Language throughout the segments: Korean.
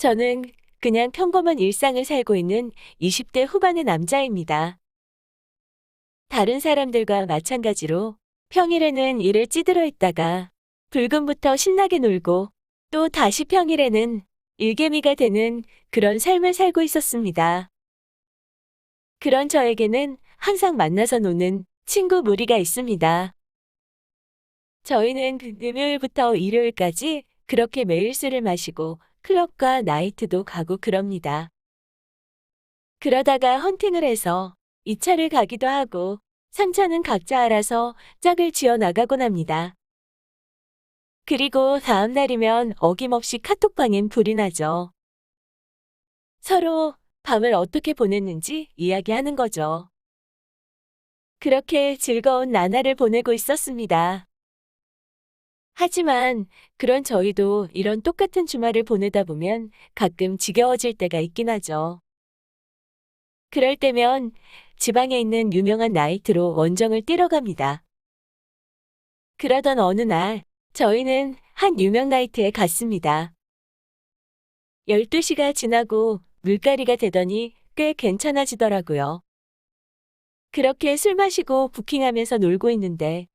저는 그냥 평범한 일상을 살고 있는 20대 후반의 남자입니다. 다른 사람들과 마찬가지로 평일에는 일에 찌들어 있다가 불금부터 신나게 놀고 또 다시 평일에는 일개미가 되는 그런 삶을 살고 있었습니다. 그런 저에게는 항상 만나서 노는 친구 무리가 있습니다. 저희는 금요일부터 일요일까지 그렇게 매일 술을 마시고 클럽과 나이트도 가고 그럽니다. 그러다가 헌팅을 해서 2차를 가기도 하고 3차는 각자 알아서 짝을 지어 나가곤 합니다. 그리고 다음 날이면 어김없이 카톡방엔 불이 나죠. 서로 밤을 어떻게 보냈는지 이야기하는 거죠. 그렇게 즐거운 나날을 보내고 있었습니다. 하지만 그런 저희도 이런 똑같은 주말을 보내다 보면 가끔 지겨워질 때가 있긴 하죠. 그럴 때면 지방에 있는 유명한 나이트로 원정을 뛰러 갑니다. 그러던 어느 날 저희는 한 유명 나이트에 갔습니다. 12시가 지나고 물갈이가 되더니 꽤 괜찮아지더라고요. 그렇게 술 마시고 부킹하면서 놀고 있는데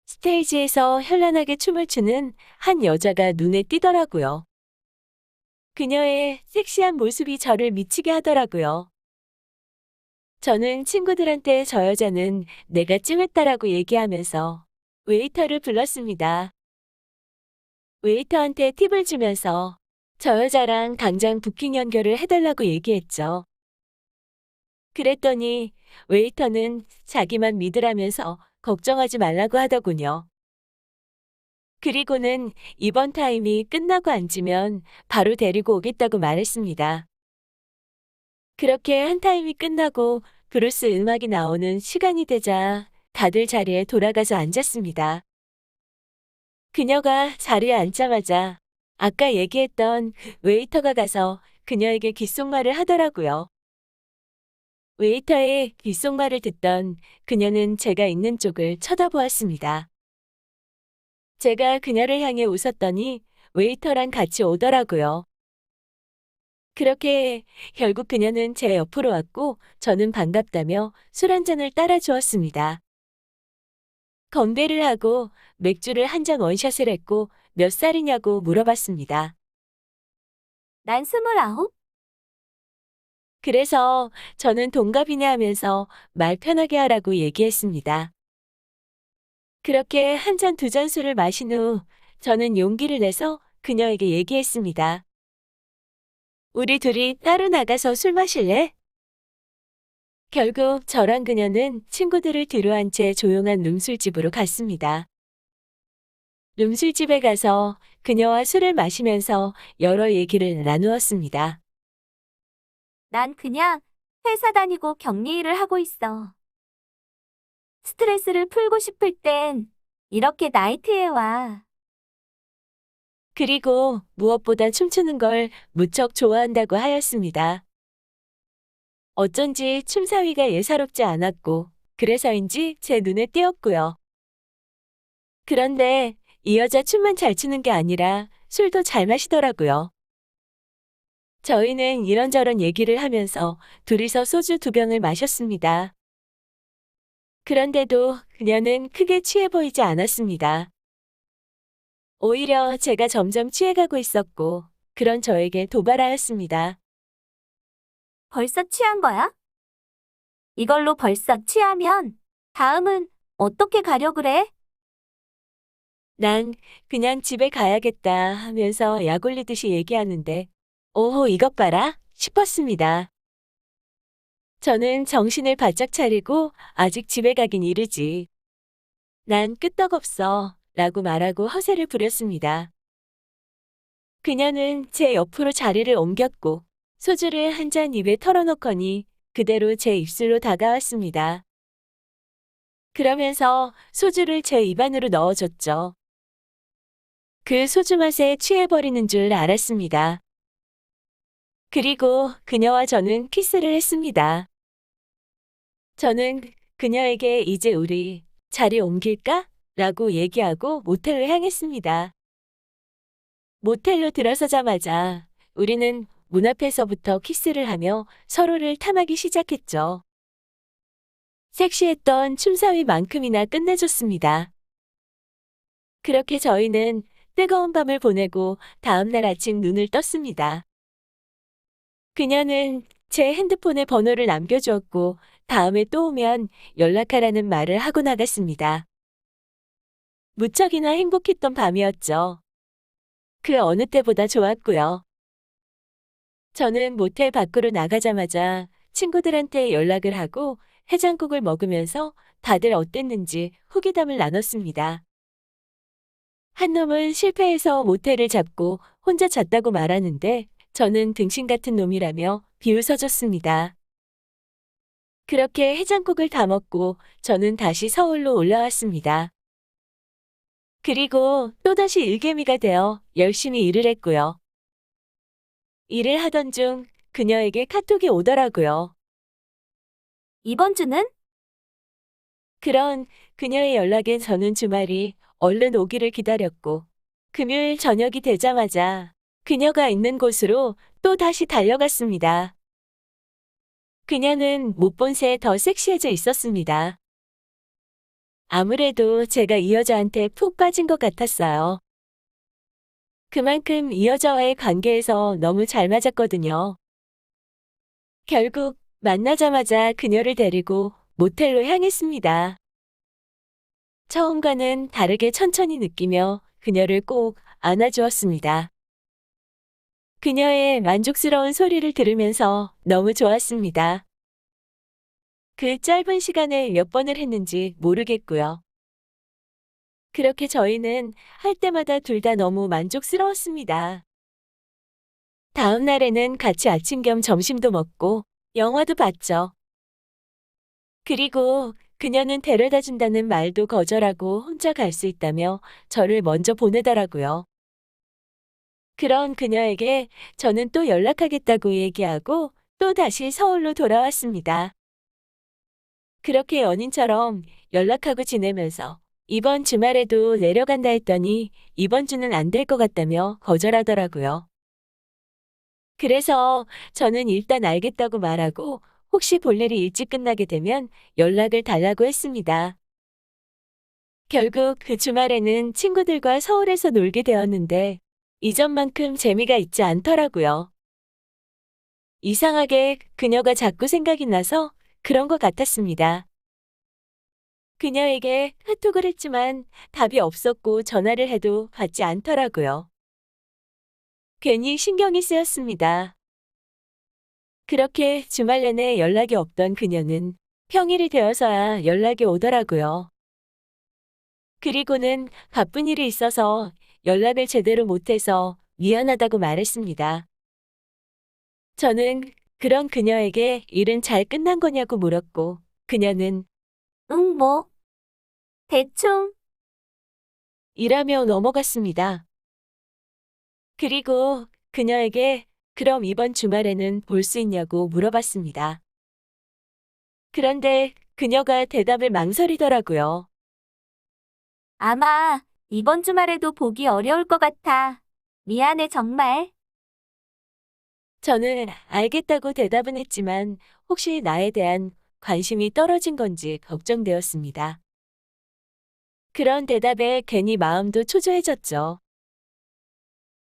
스테이지에서 현란하게 춤을 추는 한 여자가 눈에 띄더라고요. 그녀의 섹시한 모습이 저를 미치게 하더라고요. 저는 친구들한테 저 여자는 내가 찜했다라고 얘기하면서 웨이터를 불렀습니다. 웨이터한테 팁을 주면서 저 여자랑 당장 부킹 연결을 해달라고 얘기했죠. 그랬더니 웨이터는 자기만 믿으라면서 걱정하지 말라고 하더군요. 그리고는 이번 타임이 끝나고 앉으면 바로 데리고 오겠다고 말했습니다. 그렇게 한 타임이 끝나고 브루스 음악이 나오는 시간이 되자 다들 자리에 돌아가서 앉았습니다. 그녀가 자리에 앉자마자 아까 얘기했던 웨이터가 가서 그녀에게 귓속말을 하더라고요. 웨이터의 귓속말을 듣던 그녀는 제가 있는 쪽을 쳐다보았습니다. 제가 그녀를 향해 웃었더니 웨이터랑 같이 오더라고요. 그렇게 결국 그녀는 제 옆으로 왔고 저는 반갑다며 술 한 잔을 따라 주었습니다. 건배를 하고 맥주를 한 잔 원샷을 했고 몇 살이냐고 물어봤습니다. 난 29? 그래서 저는 동갑이네 하면서 말 편하게 하라고 얘기했습니다. 그렇게 한 잔 두 잔 술을 마신 후 저는 용기를 내서 그녀에게 얘기했습니다. 우리 둘이 따로 나가서 술 마실래? 결국 저랑 그녀는 친구들을 뒤로한 채 조용한 룸술집으로 갔습니다. 룸술집에 가서 그녀와 술을 마시면서 여러 얘기를 나누었습니다. 난 그냥 회사 다니고 격리 일을 하고 있어. 스트레스를 풀고 싶을 땐 이렇게 나이트에 와. 그리고 무엇보다 춤추는 걸 무척 좋아한다고 하였습니다. 어쩐지 춤사위가 예사롭지 않았고 그래서인지 제 눈에 띄었고요. 그런데 이 여자 춤만 잘 추는 게 아니라 술도 잘 마시더라고요. 저희는 이런저런 얘기를 하면서 둘이서 소주 2병을 마셨습니다. 그런데도 그녀는 크게 취해 보이지 않았습니다. 오히려 제가 점점 취해가고 있었고 그런 저에게 도발하였습니다. 벌써 취한 거야? 이걸로 벌써 취하면 다음은 어떻게 가려 그래? 난 그냥 집에 가야겠다 하면서 약 올리듯이 얘기하는데 오호 이것 봐라 싶었습니다. 저는 정신을 바짝 차리고 아직 집에 가긴 이르지. 난 끄떡없어 라고 말하고 허세를 부렸습니다. 그녀는 제 옆으로 자리를 옮겼고 소주를 한 잔 입에 털어놓거니 그대로 제 입술로 다가왔습니다. 그러면서 소주를 제 입안으로 넣어줬죠. 그 소주 맛에 취해버리는 줄 알았습니다. 그리고 그녀와 저는 키스를 했습니다. 저는 그녀에게 이제 우리 자리 옮길까? 라고 얘기하고 모텔로 향했습니다. 모텔로 들어서자마자 우리는 문 앞에서부터 키스를 하며 서로를 탐하기 시작했죠. 섹시했던 춤사위만큼이나 끝내줬습니다. 그렇게 저희는 뜨거운 밤을 보내고 다음날 아침 눈을 떴습니다. 그녀는 제 핸드폰에 번호를 남겨주었고 다음에 또 오면 연락하라는 말을 하고 나갔습니다. 무척이나 행복했던 밤이었죠. 그 어느 때보다 좋았고요. 저는 모텔 밖으로 나가자마자 친구들한테 연락을 하고 해장국을 먹으면서 다들 어땠는지 후기담을 나눴습니다. 한 놈은 실패해서 모텔을 잡고 혼자 잤다고 말하는데 저는 등신 같은 놈이라며 비웃어줬습니다. 그렇게 해장국을 다 먹고 저는 다시 서울로 올라왔습니다. 그리고 또다시 일개미가 되어 열심히 일을 했고요. 일을 하던 중 그녀에게 카톡이 오더라고요. 이번 주는? 그런 그녀의 연락엔 저는 주말이 얼른 오기를 기다렸고 금요일 저녁이 되자마자 그녀가 있는 곳으로 또 다시 달려갔습니다. 그녀는 못 본 새 더 섹시해져 있었습니다. 아무래도 제가 이 여자한테 푹 빠진 것 같았어요. 그만큼 이 여자와의 관계에서 너무 잘 맞았거든요. 결국 만나자마자 그녀를 데리고 모텔로 향했습니다. 처음과는 다르게 천천히 느끼며 그녀를 꼭 안아주었습니다. 그녀의 만족스러운 소리를 들으면서 너무 좋았습니다. 그 짧은 시간에 몇 번을 했는지 모르겠고요. 그렇게 저희는 할 때마다 둘 다 너무 만족스러웠습니다. 다음 날에는 같이 아침 겸 점심도 먹고 영화도 봤죠. 그리고 그녀는 데려다 준다는 말도 거절하고 혼자 갈 수 있다며 저를 먼저 보내더라고요. 그런 그녀에게 저는 또 연락하겠다고 얘기하고 또 다시 서울로 돌아왔습니다. 그렇게 연인처럼 연락하고 지내면서 이번 주말에도 내려간다 했더니 이번 주는 안 될 것 같다며 거절하더라고요. 그래서 저는 일단 알겠다고 말하고 혹시 볼 일이 일찍 끝나게 되면 연락을 달라고 했습니다. 결국 그 주말에는 친구들과 서울에서 놀게 되었는데 이전만큼 재미가 있지 않더라고요. 이상하게 그녀가 자꾸 생각이 나서 그런 것 같았습니다. 그녀에게 카톡을 했지만 답이 없었고 전화를 해도 받지 않더라고요. 괜히 신경이 쓰였습니다. 그렇게 주말 내내 연락이 없던 그녀는 평일이 되어서야 연락이 오더라고요. 그리고는 바쁜 일이 있어서 연락을 제대로 못해서 미안하다고 말했습니다. 저는 그런 그녀에게 일은 잘 끝난 거냐고 물었고 그녀는 응, 뭐. 대충. 일하며 넘어갔습니다. 그리고 그녀에게 그럼 이번 주말에는 볼 수 있냐고 물어봤습니다. 그런데 그녀가 대답을 망설이더라고요. 아마 이번 주말에도 보기 어려울 것 같아. 미안해, 정말. 저는 알겠다고 대답은 했지만 혹시 나에 대한 관심이 떨어진 건지 걱정되었습니다. 그런 대답에 괜히 마음도 초조해졌죠.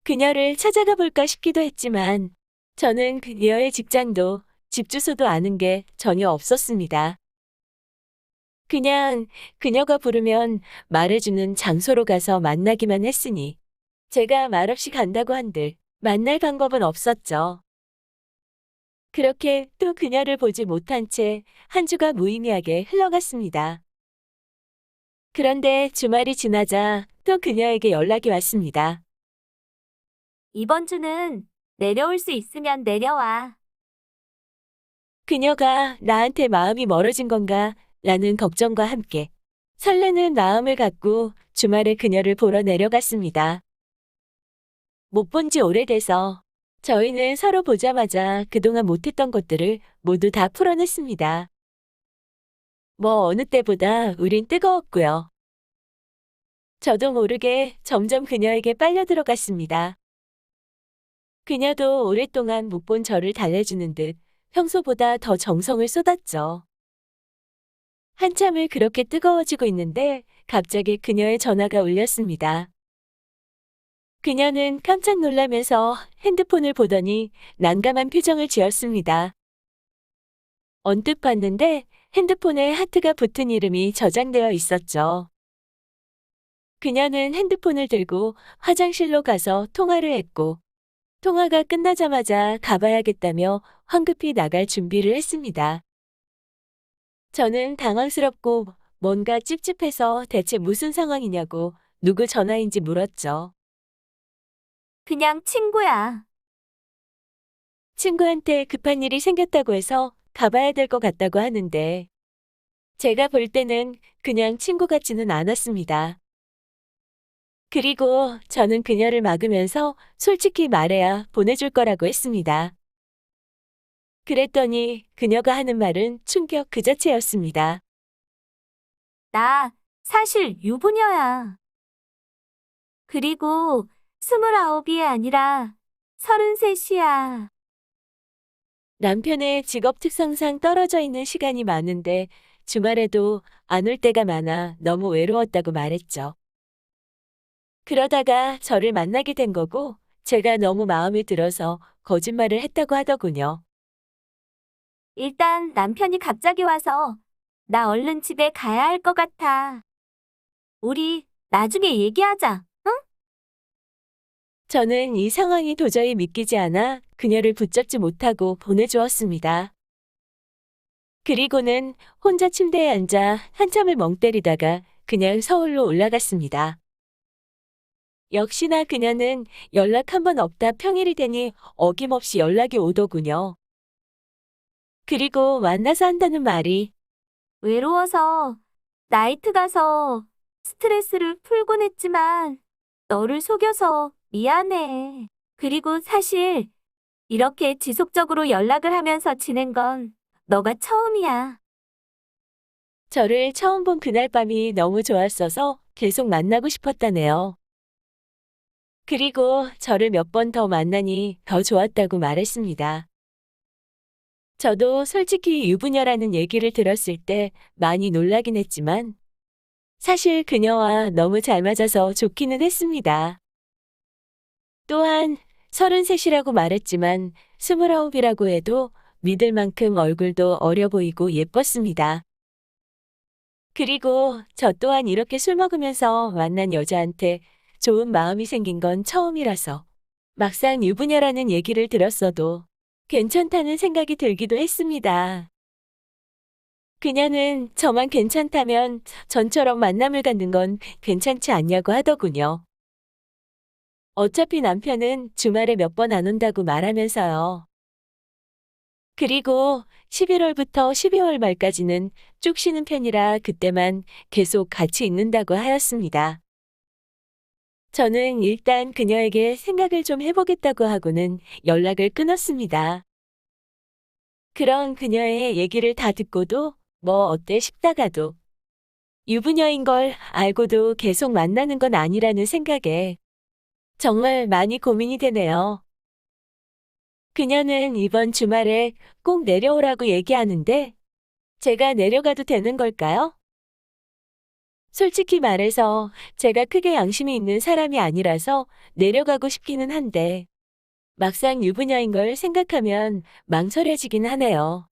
그녀를 찾아가 볼까 싶기도 했지만 저는 그녀의 직장도 집 주소도 아는 게 전혀 없었습니다. 그냥 그녀가 부르면 말해주는 장소로 가서 만나기만 했으니 제가 말없이 간다고 한들 만날 방법은 없었죠. 그렇게 또 그녀를 보지 못한 채 한 주가 무의미하게 흘러갔습니다. 그런데 주말이 지나자 또 그녀에게 연락이 왔습니다. 이번 주는 내려올 수 있으면 내려와. 그녀가 나한테 마음이 멀어진 건가 라는 걱정과 함께 설레는 마음을 갖고 주말에 그녀를 보러 내려갔습니다. 못 본 지 오래돼서 저희는 서로 보자마자 그동안 못했던 것들을 모두 다 풀어냈습니다. 뭐 어느 때보다 우린 뜨거웠고요. 저도 모르게 점점 그녀에게 빨려 들어갔습니다. 그녀도 오랫동안 못 본 저를 달래주는 듯 평소보다 더 정성을 쏟았죠. 한참을 그렇게 뜨거워지고 있는데 갑자기 그녀의 전화가 울렸습니다. 그녀는 깜짝 놀라면서 핸드폰을 보더니 난감한 표정을 지었습니다. 언뜻 봤는데 핸드폰에 하트가 붙은 이름이 저장되어 있었죠. 그녀는 핸드폰을 들고 화장실로 가서 통화를 했고, 통화가 끝나자마자 가봐야겠다며 황급히 나갈 준비를 했습니다. 저는 당황스럽고 뭔가 찝찝해서 대체 무슨 상황이냐고 누구 전화인지 물었죠. 그냥 친구야. 친구한테 급한 일이 생겼다고 해서 가봐야 될 것 같다고 하는데, 제가 볼 때는 그냥 친구 같지는 않았습니다. 그리고 저는 그녀를 막으면서 솔직히 말해야 보내줄 거라고 했습니다. 그랬더니 그녀가 하는 말은 충격 그 자체였습니다. 나 사실 유부녀야. 그리고 29이 아니라 33이야. 남편의 직업 특성상 떨어져 있는 시간이 많은데 주말에도 안 올 때가 많아 너무 외로웠다고 말했죠. 그러다가 저를 만나게 된 거고 제가 너무 마음에 들어서 거짓말을 했다고 하더군요. 일단 남편이 갑자기 와서 나 얼른 집에 가야 할 것 같아. 우리 나중에 얘기하자. 응? 저는 이 상황이 도저히 믿기지 않아 그녀를 붙잡지 못하고 보내주었습니다. 그리고는 혼자 침대에 앉아 한참을 멍 때리다가 그냥 서울로 올라갔습니다. 역시나 그녀는 연락 한 번 없다 평일이 되니 어김없이 연락이 오더군요. 그리고 만나서 한다는 말이 외로워서 나이트 가서 스트레스를 풀곤 했지만 너를 속여서 미안해. 그리고 사실 이렇게 지속적으로 연락을 하면서 지낸 건 너가 처음이야. 저를 처음 본 그날 밤이 너무 좋았어서 계속 만나고 싶었다네요. 그리고 저를 몇 번 더 만나니 더 좋았다고 말했습니다. 저도 솔직히 유부녀라는 얘기를 들었을 때 많이 놀라긴 했지만 사실 그녀와 너무 잘 맞아서 좋기는 했습니다. 또한 33이라고 말했지만 29이라고 해도 믿을 만큼 얼굴도 어려 보이고 예뻤습니다. 그리고 저 또한 이렇게 술 먹으면서 만난 여자한테 좋은 마음이 생긴 건 처음이라서 막상 유부녀라는 얘기를 들었어도 괜찮다는 생각이 들기도 했습니다. 그녀는 저만 괜찮다면 전처럼 만남을 갖는 건 괜찮지 않냐고 하더군요. 어차피 남편은 주말에 몇 번 안 온다고 말하면서요. 그리고 11월부터 12월 말까지는 쭉 쉬는 편이라 그때만 계속 같이 있는다고 하였습니다. 저는 일단 그녀에게 생각을 좀 해보겠다고 하고는 연락을 끊었습니다. 그런 그녀의 얘기를 다 듣고도 뭐 어때 싶다가도 유부녀인 걸 알고도 계속 만나는 건 아니라는 생각에 정말 많이 고민이 되네요. 그녀는 이번 주말에 꼭 내려오라고 얘기하는데 제가 내려가도 되는 걸까요? 솔직히 말해서 제가 크게 양심이 있는 사람이 아니라서 내려가고 싶기는 한데 막상 유부녀인 걸 생각하면 망설여지긴 하네요.